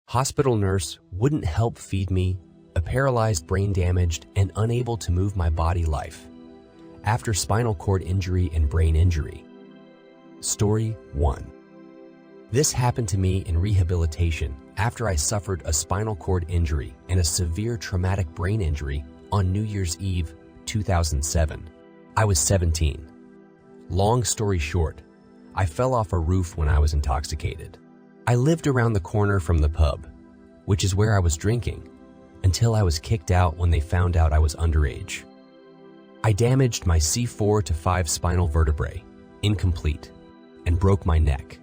Hospital nurse wouldn't help feed me, a paralyzed brain damaged and unable to move my body life. After spinal cord injury and brain injury. Story 1. This happened to me in rehabilitation after I suffered a spinal cord injury and a severe traumatic brain injury on New Year's Eve, 2007. I was 17. Long story short, I fell off a roof when I was intoxicated. I lived around the corner from the pub, which is where I was drinking, until I was kicked out when they found out I was underage. I damaged my C4 to 5 spinal vertebrae, incomplete, and broke my neck,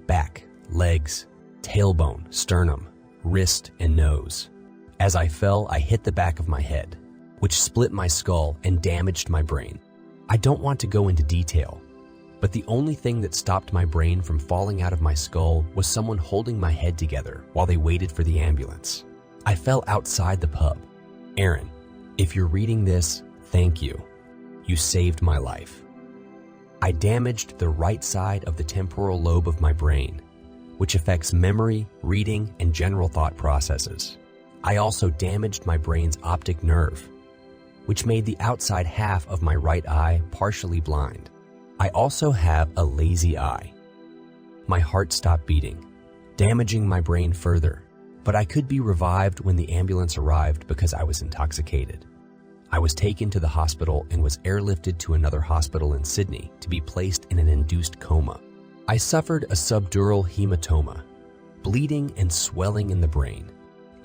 back, legs, tailbone, sternum, wrist, and nose. As I fell, I hit the back of my head, which split my skull and damaged my brain. I don't want to go into detail, but the only thing that stopped my brain from falling out of my skull was someone holding my head together while they waited for the ambulance. I fell outside the pub. Aaron, if you're reading this, thank you. You saved my life. I damaged the right side of the temporal lobe of my brain, which affects memory, reading, and general thought processes. I also damaged my brain's optic nerve, which made the outside half of my right eye partially blind. I also have a lazy eye. My heart stopped beating, damaging my brain further, but I could be revived when the ambulance arrived because I was intoxicated. I was taken to the hospital and was airlifted to another hospital in Sydney to be placed in an induced coma. I suffered a subdural hematoma, bleeding and swelling in the brain,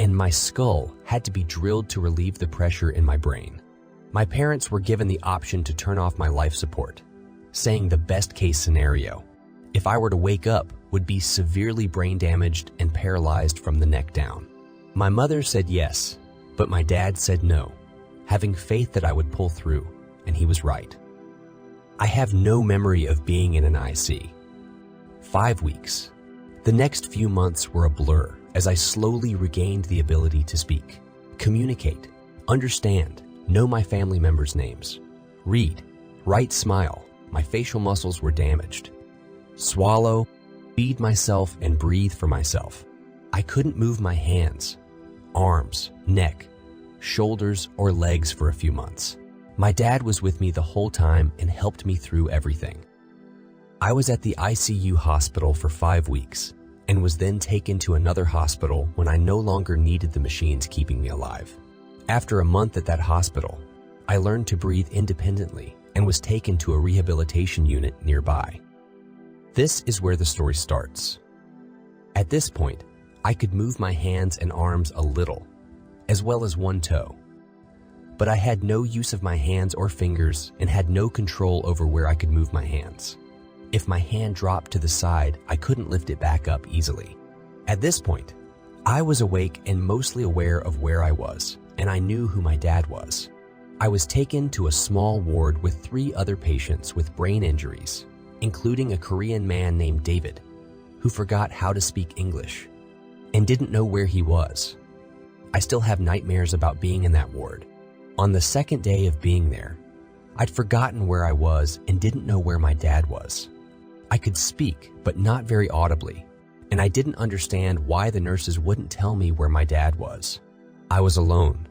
and my skull had to be drilled to relieve the pressure in my brain. My parents were given the option to turn off my life support, saying the best-case scenario, if I were to wake up, would be severely brain damaged and paralyzed from the neck down. My mother said yes, but my dad said no, having faith that I would pull through, and he was right. I have no memory of being in an IC. 5 weeks. The next few months were a blur as I slowly regained the ability to speak, communicate, understand, know my family members' names, read, write, smile. My facial muscles were damaged. Swallow, feed myself, and breathe for myself. I couldn't move my hands, arms, neck, shoulders, or legs for a few months. My dad was with me the whole time and helped me through everything. I was at the ICU hospital for 5 weeks and was then taken to another hospital when I no longer needed the machines keeping me alive. After a month at that hospital, I learned to breathe independently and was taken to a rehabilitation unit nearby. This is where the story starts. At this point, I could move my hands and arms a little, as well as one toe. But I had no use of my hands or fingers and had no control over where I could move my hands. If my hand dropped to the side, I couldn't lift it back up easily. At this point, I was awake and mostly aware of where I was, and I knew who my dad was. I was taken to a small ward with 3 other patients with brain injuries, including a Korean man named David, who forgot how to speak English and didn't know where he was. I still have nightmares about being in that ward. On the second day of being there, I'd forgotten where I was and didn't know where my dad was. I could speak, but not very audibly, and I didn't understand why the nurses wouldn't tell me where my dad was. I was alone,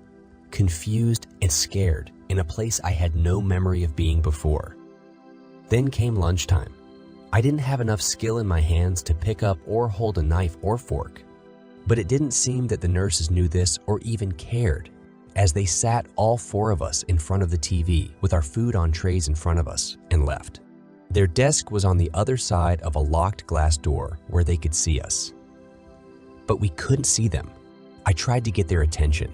confused and scared in a place I had no memory of being before. Then came lunchtime. I didn't have enough skill in my hands to pick up or hold a knife or fork, but it didn't seem that the nurses knew this or even cared, as they sat all 4 of us in front of the TV with our food on trays in front of us and left. Their desk was on the other side of a locked glass door where they could see us. But we couldn't see them. I tried to get their attention,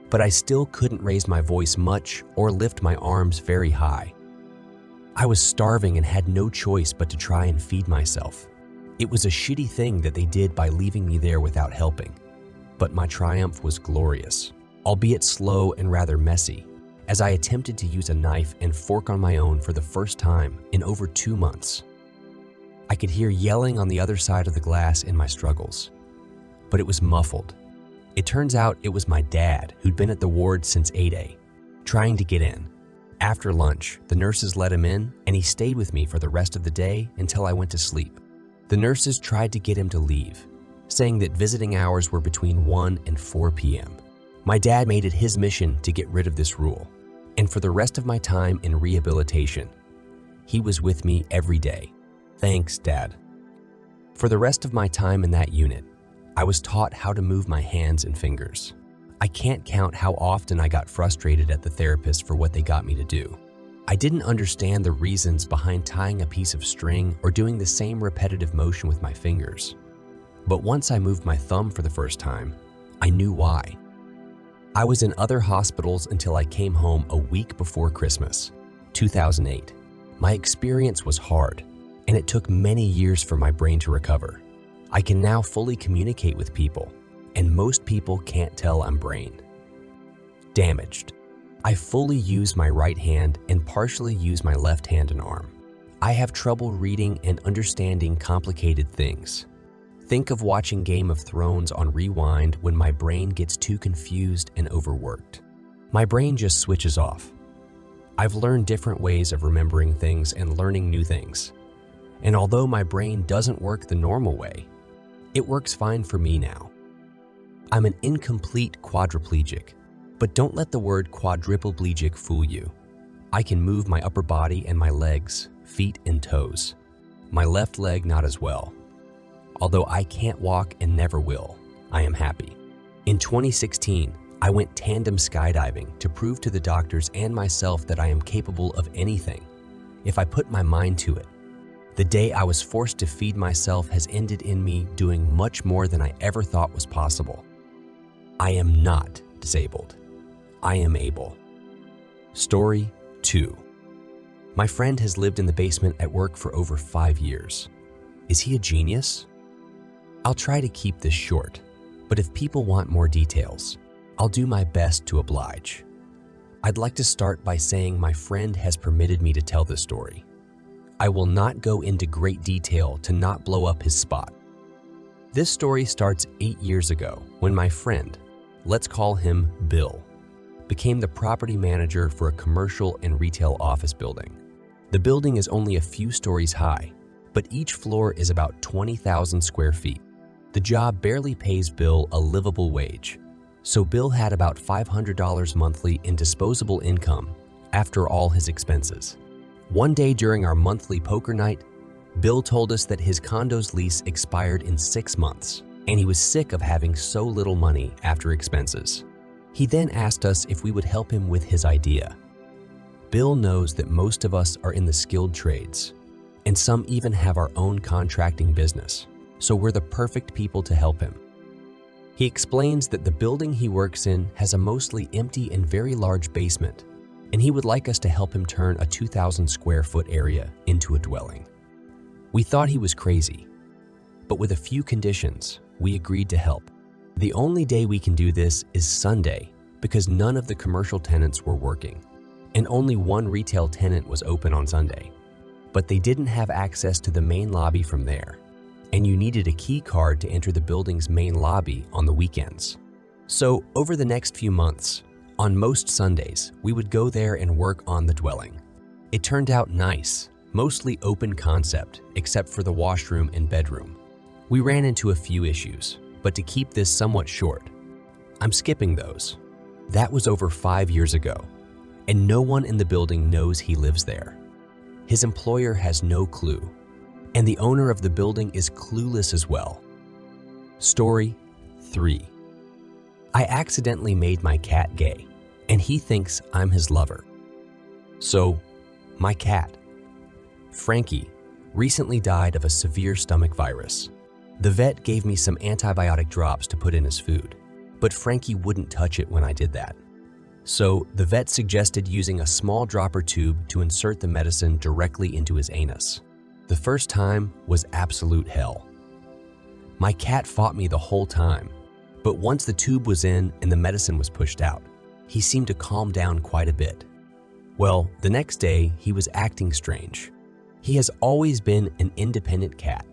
but I still couldn't raise my voice much or lift my arms very high. I was starving and had no choice but to try and feed myself. It was a shitty thing that they did by leaving me there without helping, but my triumph was glorious, albeit slow and rather messy, as I attempted to use a knife and fork on my own for the first time in over 2 months. I could hear yelling on the other side of the glass in my struggles, but it was muffled. It turns out it was my dad, who'd been at the ward since 8 trying to get in. After lunch, the nurses let him in, and he stayed with me for the rest of the day until I went to sleep. The nurses tried to get him to leave, saying that visiting hours were between 1 and 4 p.m. My dad made it his mission to get rid of this rule, and for the rest of my time in rehabilitation, he was with me every day. Thanks, Dad. For the rest of my time in that unit, I was taught how to move my hands and fingers. I can't count how often I got frustrated at the therapist for what they got me to do. I didn't understand the reasons behind tying a piece of string or doing the same repetitive motion with my fingers. But once I moved my thumb for the first time, I knew why. I was in other hospitals until I came home a week before Christmas, 2008. My experience was hard, and it took many years for my brain to recover. I can now fully communicate with people, and most people can't tell I'm brain damaged. I fully use my right hand and partially use my left hand and arm. I have trouble reading and understanding complicated things. Think of watching Game of Thrones on rewind when my brain gets too confused and overworked. My brain just switches off. I've learned different ways of remembering things and learning new things. And although my brain doesn't work the normal way, it works fine for me now. I'm an incomplete quadriplegic, but don't let the word quadriplegic fool you. I can move my upper body and my legs, feet and toes. My left leg not as well. Although I can't walk and never will, I am happy. In 2016, I went tandem skydiving to prove to the doctors and myself that I am capable of anything, if I put my mind to it. The day I was forced to feed myself has ended in me doing much more than I ever thought was possible. I am not disabled. I am able. Story 2. My friend has lived in the basement at work for over 5 years. Is he a genius? I'll try to keep this short, but if people want more details, I'll do my best to oblige. I'd like to start by saying my friend has permitted me to tell this story. I will not go into great detail to not blow up his spot. This story starts 8 years ago when my friend, let's call him Bill, became the property manager for a commercial and retail office building. The building is only a few stories high, but each floor is about 20,000 square feet. The job barely pays Bill a livable wage, so Bill had about $500 monthly in disposable income after all his expenses. One day during our monthly poker night, Bill told us that his condo's lease expired in 6 months, and he was sick of having so little money after expenses. He then asked us if we would help him with his idea. Bill knows that most of us are in the skilled trades, and some even have our own contracting business, so we're the perfect people to help him. He explains that the building he works in has a mostly empty and very large basement, and he would like us to help him turn a 2,000 square foot area into a dwelling. We thought he was crazy, but with a few conditions, we agreed to help. The only day we can do this is Sunday because none of the commercial tenants were working, and only one retail tenant was open on Sunday. But they didn't have access to the main lobby from there, and you needed a key card to enter the building's main lobby on the weekends. So over the next few months, on most Sundays, we would go there and work on the dwelling. It turned out nice, mostly open concept, except for the washroom and bedroom. We ran into a few issues, but to keep this somewhat short, I'm skipping those. That was over 5 years ago, and no one in the building knows he lives there. His employer has no clue, and the owner of the building is clueless as well. Story 3. I accidentally made my cat gay, and he thinks I'm his lover. So, my cat, Frankie, recently died of a severe stomach virus. The vet gave me some antibiotic drops to put in his food, but Frankie wouldn't touch it when I did that. So, the vet suggested using a small dropper tube to insert the medicine directly into his anus. The first time was absolute hell. My cat fought me the whole time, but once the tube was in and the medicine was pushed out, he seemed to calm down quite a bit. Well, the next day, he was acting strange. He has always been an independent cat,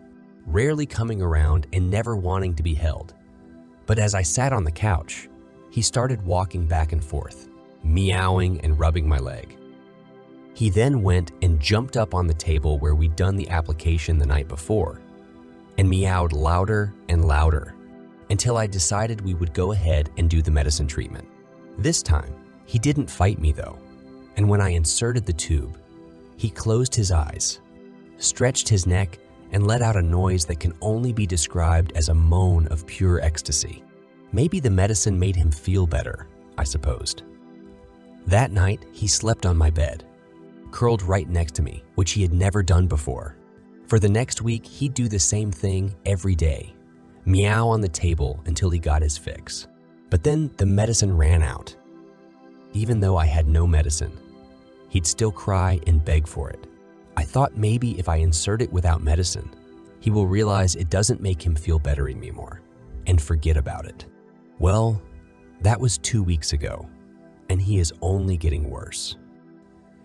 rarely coming around and never wanting to be held. But as I sat on the couch, he started walking back and forth, meowing and rubbing my leg. He then went and jumped up on the table where we'd done the application the night before, and meowed louder and louder until I decided we would go ahead and do the medicine treatment. This time, he didn't fight me though, and when I inserted the tube, he closed his eyes, stretched his neck, and let out a noise that can only be described as a moan of pure ecstasy. Maybe the medicine made him feel better, I supposed. That night, he slept on my bed, curled right next to me, which he had never done before. For the next week, he'd do the same thing every day, meow on the table until he got his fix. But then the medicine ran out. Even though I had no medicine, he'd still cry and beg for it. I thought maybe if I insert it without medicine, he will realize it doesn't make him feel better anymore and forget about it. Well, that was 2 weeks ago, and he is only getting worse.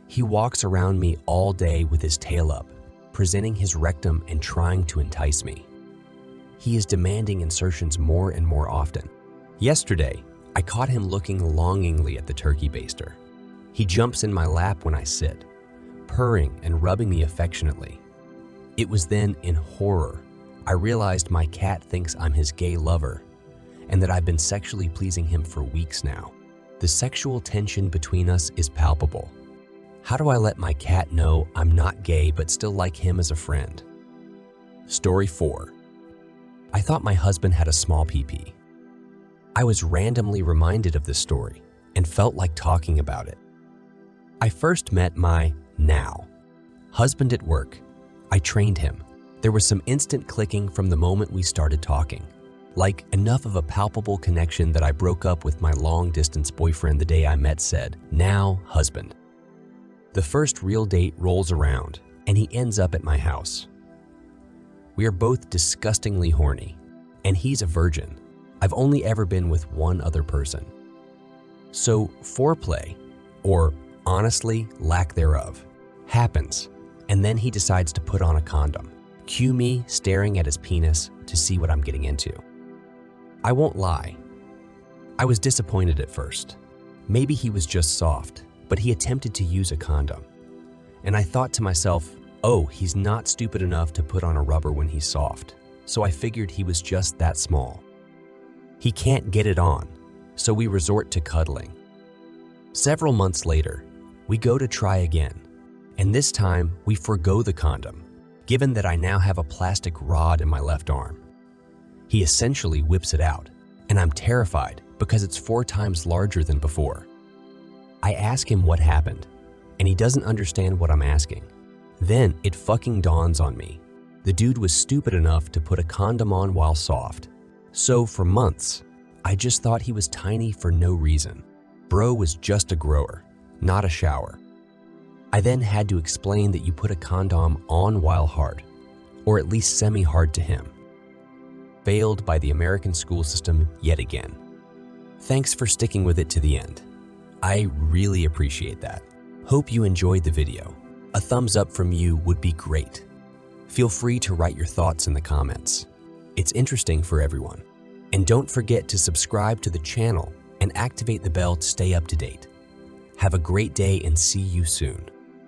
He walks around me all day with his tail up, presenting his rectum and trying to entice me. He is demanding insertions more and more often. Yesterday, I caught him looking longingly at the turkey baster. He jumps in my lap when I sit, purring and rubbing me affectionately. It was then, in horror, I realized my cat thinks I'm his gay lover and that I've been sexually pleasing him for weeks now. The sexual tension between us is palpable. How do I let my cat know I'm not gay but still like him as a friend? Story 4. I thought my husband had a small pee-pee. I was randomly reminded of this story and felt like talking about it. I first met my husband at work. I trained him. There was some instant clicking from the moment we started talking, like enough of a palpable connection that I broke up with my long-distance boyfriend the day I met said, now husband. The first real date rolls around, and he ends up at my house. We are both disgustingly horny, and he's a virgin. I've only ever been with one other person. So foreplay, or honestly, lack thereof, happens, and then he decides to put on a condom. Cue me staring at his penis to see what I'm getting into. I won't lie. I was disappointed at first. Maybe he was just soft, but he attempted to use a condom. And I thought to myself, oh, he's not stupid enough to put on a rubber when he's soft, so I figured he was just that small. He can't get it on, so we resort to cuddling. Several months later, we go to try again, and this time we forgo the condom, given that I now have a plastic rod in my left arm. He essentially whips it out, and I'm terrified because it's 4 times larger than before. I ask him what happened, and he doesn't understand what I'm asking. Then it fucking dawns on me. The dude was stupid enough to put a condom on while soft. So for months, I just thought he was tiny for no reason. Bro was just a grower, not a shower. I then had to explain that you put a condom on while hard, or at least semi-hard to him. Failed by the American school system yet again. Thanks for sticking with it to the end. I really appreciate that. Hope you enjoyed the video. A thumbs up from you would be great. Feel free to write your thoughts in the comments. It's interesting for everyone. And don't forget to subscribe to the channel and activate the bell to stay up to date. Have a great day and see you soon.